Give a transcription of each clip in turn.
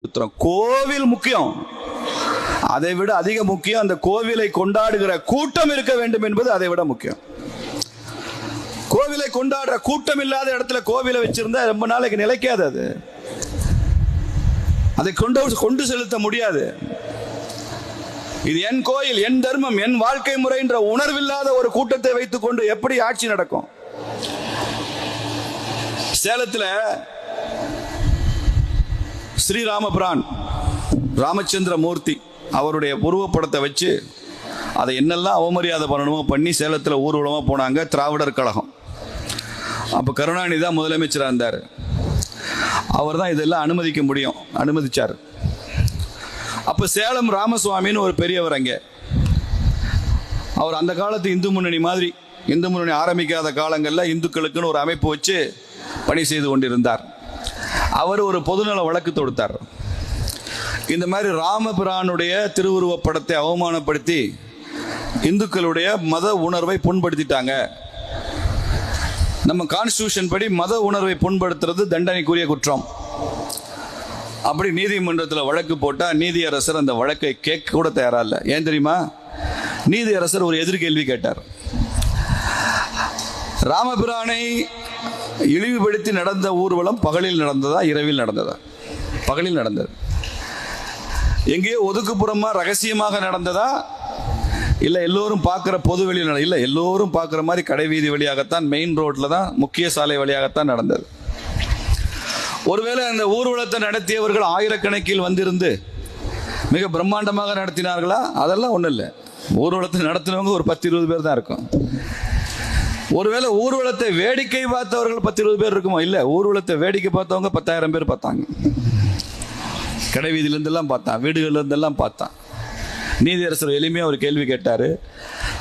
கோவில் முக்கியம், அதை விட அதிக முக்கியம் அந்த கோவிலை கொண்டாடுகிற கூட்டம் இருக்க வேண்டும் என்பது அதை விட முக்கியம். கோவிலை கொண்டாடுற கூட்டம் இல்லாத இடத்துல கோவிலை வச்சிருந்தா ரொம்ப நாளைக்கு நிலைக்காது. அது அதை கொண்டு செலுத்த முடியாது. இது என் கோயில், என் தர்மம், என் வாழ்க்கை முறை என்ற உணர்வில்லாத ஒரு கூட்டத்தை வைத்துக் கொண்டு எப்படி ஆட்சி நடக்கும்? சேலத்தில் ஸ்ரீராமபிரான் ராமச்சந்திர மூர்த்தி அவருடைய உருவப்படத்தை வச்சு அதை என்னெல்லாம் அவமரியாதை பண்ணணுமோ பண்ணி சேலத்தில் ஊர்வலமாக போனாங்க திராவிடர் கழகம். அப்போ கருணாநிதி தான் முதலமைச்சராக இருந்தார். அவர் தான் இதெல்லாம் அனுமதிக்க முடியும், அனுமதிச்சார். அப்போ சேலம் ராமசுவாமின்னு ஒரு பெரியவர் அங்கே, அவர் அந்த காலத்து இந்து முன்னணி மாதிரி, இந்து முன்னணி ஆரம்பிக்காத காலங்களில் இந்துக்களுக்குன்னு ஒரு அமைப்பு வச்சு பணி செய்து கொண்டிருந்தார். அவர் ஒரு பொதுநல வழக்கு தொடுத்தார். இந்த மாதிரி ராமபிரானுடைய திருவுருவப் படத்தை அவமானப்படுத்தி இந்துக்களுடைய மத உணர்வை புண்படுத்திட்டாங்க. நம்ம கான்ஸ்டிடியூஷன் படி மத உணர்வை புண்படுத்துறது தண்டனைக்குரிய குற்றம். அப்படி நீதிமன்றத்தில் வழக்கு போட்டால் நீதியரசர் அந்த வழக்கை கேட்க கூட தயாரா இல்லை. ஏன் தெரியுமா? நீதியரசர் ஒரு எதிர்கேள்வி கேட்டார். ராமபிரானை இழிவுபடுத்தி நடந்த ஊர்வலம் பகலில் நடந்ததா இரவில் நடந்ததா? பகலில் நடந்தது. எங்கேயோ ஒதுக்குப்புறமா ரகசியமாக நடந்ததா இல்லை எல்லோரும் பார்க்குற பொது வெளியில்? இல்லை, எல்லோரும் பார்க்குற மாதிரி கடை வீதி வழியாகத்தான், மெயின் ரோட்டில் தான், முக்கிய சாலை வழியாகத்தான் நடந்தது. ஒருவேளை அந்த ஊர்வலத்தை நடத்தியவர்கள் ஆயிரக்கணக்கில் வந்திருந்து மிக பிரம்மாண்டமாக நடத்தினார்களா? அதெல்லாம் ஒன்றும் இல்லை. ஊர்வலத்தை நடத்தினவங்க ஒரு 10-20 பேர் தான் இருக்கும். ஒருவேளை ஊர்வலத்தை வேடிக்கை பார்த்தவர்கள் 10-20 பேர் இருக்குமோ? இல்லை, ஊர்வலத்தை வேடிக்கை பார்த்தவங்க 10,000 பேர் பார்த்தாங்க. கடை வீதியிலேருந்தெல்லாம் பார்த்தான், வீடுகள்லேருந்தெல்லாம் பார்த்தான். நீதியரசர் எளிமையாக ஒரு கேள்வி கேட்டார்.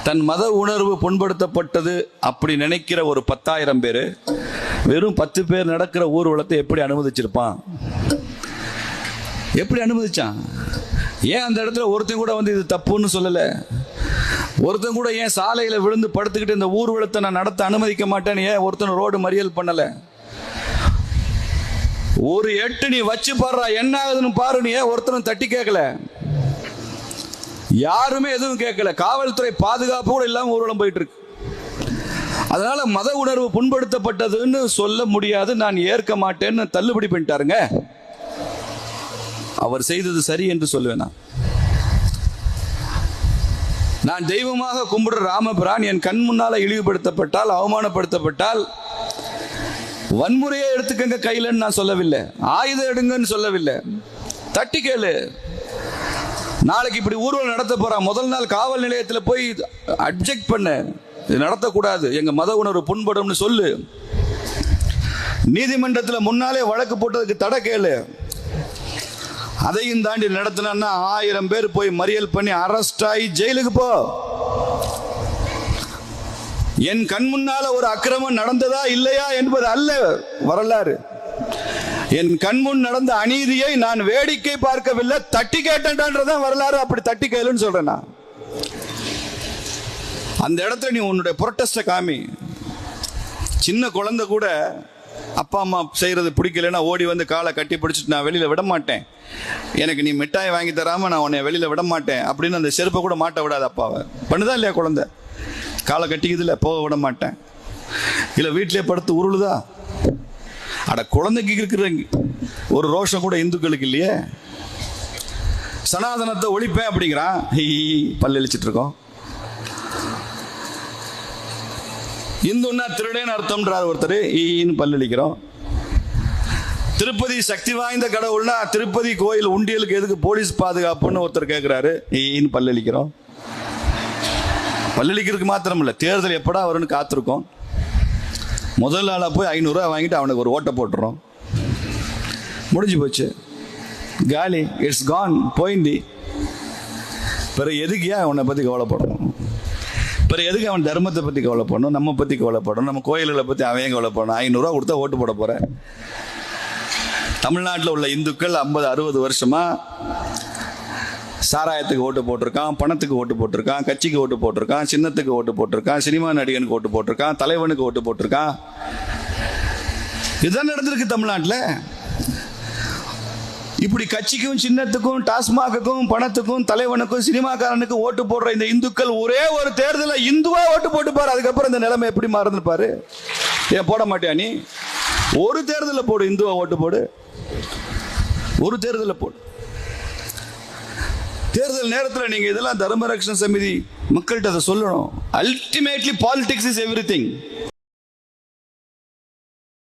தன் மத உணர்வு புண்படுத்தப்பட்டது அப்படி நினைக்கிற ஒரு 10,000 பேர் வெறும் 10 பேர் நடக்கிற ஊர்வலத்தை எப்படி அனுமதிச்சிருப்பான்? எப்படி அனுமதிச்சான்? ஏன் அந்த இடத்துல ஒருத்தன் கூட வந்து இது தப்புன்னு சொல்லலை? ஒருத்தன் கூட ஏன் சாலையில் விழுந்து படுத்துக்கிட்டு இந்த ஊர்வலத்தை நான் நடத்த அனுமதிக்க மாட்டேன்னு ஏன் ஒருத்தன் ரோடு மறியல் பண்ணலை? ஒரு எட்டு நீ வச்சு பாடுறா, என்ன ஆகுதுன்னு பாருன்னு ஏன் ஒருத்தனும் தட்டி கேட்கல? யாருமே எதுவும் கேட்கல. காவல்துறை பாதுகாப்பு கூட இல்லாமல் ஊர்வலம் போயிட்டு இருக்கு. அதனால மத உணர்வு புண்படுத்தப்பட்டதுன்னு சொல்ல முடியாது, நான் ஏற்க மாட்டேன்னு தள்ளுபடி பண்ணிட்டாருங்க. அவர் செய்தது சரி என்று சொல்லுவேன். நான் தெய்வமாக கும்பிடுற ராமபிரான் என் கண் முன்னால இழிவுபடுத்தப்பட்டால், அவமானப்படுத்தப்பட்டால் வன்முறையை எடுத்துக்கங்க கையிலன்னு நான் சொல்லவில்லை, ஆயுதம் எடுங்கன்னு சொல்லவில்லை. தட்டி கேளு. நாளைக்கு இப்படி ஊர்வலம் நடத்த போறான், முதல் நாள் காவல் நிலையத்தில் போய் அப்ஜெக்ட் பண்ண, இது நடத்தக்கூடாது, எங்க மத உணர்வு புண்படும்னு சொல்லு. நீதிமன்றத்தில் முன்னாலே வழக்கு போட்டதுக்கு தடை கேளு. அதையும் தாண்டி நடத்தினா 1000 பேர் போய் மறியல் பண்ணி அரெஸ்ட் ஆகி ஜெயிலுக்கு போ. என் கண் முன்னால ஒரு அக்கிரமம் நடந்ததா இல்லையா என்பது அல்ல வரலாறு. என் கண்முன் நடந்த அநீதியை நான் வேடிக்கை பார்க்கவில்லை, தட்டி கேட்டேன்ன்றதான் வரலாறு. அப்படி தட்டி கேளுன்னு சொல்றேன். அந்த இடத்துல நீ உன்னுடைய புரொட்டஸ்ட காமி. சின்ன குழந்தை கூட அப்பா அம்மா செய்யறது பிடிக்கலன்னா ஓடி வந்து காலை கட்டி பிடிச்சிட்டு நான் வெளியில விட மாட்டேன், எனக்கு நீ மிட்டாய் வாங்கி தராம நான் உன்னை வெளியில விட மாட்டேன் அப்படின்னு அந்த செருப்பை கூட மாட்ட விடாது அப்பாவை. பண்ணுதா இல்லையா? குழந்தை காலை கட்டிக்குதுல, போக விட மாட்டேன். இல்லை வீட்டிலே படுத்து உருளுதா? அட, குழந்தைக்கு இருக்கிற ஒரு ரோஷம் கூட இந்துக்களுக்கு இல்லையே. சனாதனத்தை ஒழிப்பேன் அப்படிங்கிறான், பல்லெளிச்சிட்டு இருக்கோம். இந்துன்னா திருடேன்னு அர்த்தம்ன்றார் ஒருத்தர், ஈன்னு பல்லளிக்கிறோம். திருப்பதி சக்தி வாய்ந்த கடவுள்னா திருப்பதி கோயில் உண்டியலுக்கு எதுக்கு போலீஸ் பாதுகாப்புன்னு ஒருத்தர் கேட்கிறாரு, ஈன்னு பல்லளிக்கிறோம். பல்லளிக்கிறதுக்கு மாத்திரம் இல்லை, தேர்தல் எப்படா வரும்னு காத்திருக்கோம். முதல் நாளாக போய் 500 ரூபா வாங்கிட்டு அவனுக்கு ஒரு ஓட்டை போட்டுறோம். முடிஞ்சு போச்சு, காலி, இட்ஸ் கான், போயிந்தி. பிறகு எதுக்கு ஏன் அவனை பற்றி கவலைப்படணும்? பிறகு எதுக்கு அவன் தர்மத்தை பற்றி கவலைப்படணும்? நம்ம பற்றி கவலைப்படணும், நம்ம கோயில்களை பற்றி அவன் கவலைப்படணும். 500 ரூபா கொடுத்தா ஓட்டு போட போகிறேன். தமிழ்நாட்டில் உள்ள இந்துக்கள் 50-60 வருஷமா சாராயத்துக்கு ஓட்டு போட்டிருக்கான், பணத்துக்கு ஓட்டு போட்டிருக்கான், கட்சிக்கு ஓட்டு போட்டிருக்கான், சின்னத்துக்கு ஓட்டு போட்டிருக்கான், சினிமா நடிகனுக்கு ஓட்டு போட்டிருக்கான், தலைவனுக்கு ஓட்டு போட்டிருக்கான். இதுதான் நடந்திருக்கு தமிழ்நாட்டில். இப்படி கட்சிக்கும் சின்னத்துக்கும் டாஸ்மாகுக்கும் பணத்துக்கும் தலைவனுக்கும் சினிமாக்காரனுக்கும் ஓட்டு போடுற இந்த இந்துக்கள் ஒரே ஒரு தேர்தலில் இந்துவா ஓட்டு போட்டுப்பாரு. அதுக்கப்புறம் இந்த நிலைமை எப்படி மாறுந்துப்பாரு? ஏன் போட மாட்டியா நீ? ஒரு தேர்தலில் போடு, இந்துவா ஓட்டு போடு, ஒரு தேர்தலில் போடு. தேர்தல் நேரத்தில் நீங்க இதெல்லாம் தர்மரக்ஷண சமிதி மக்கள்கிட்ட அதை சொல்லணும். Ultimately politics is everything.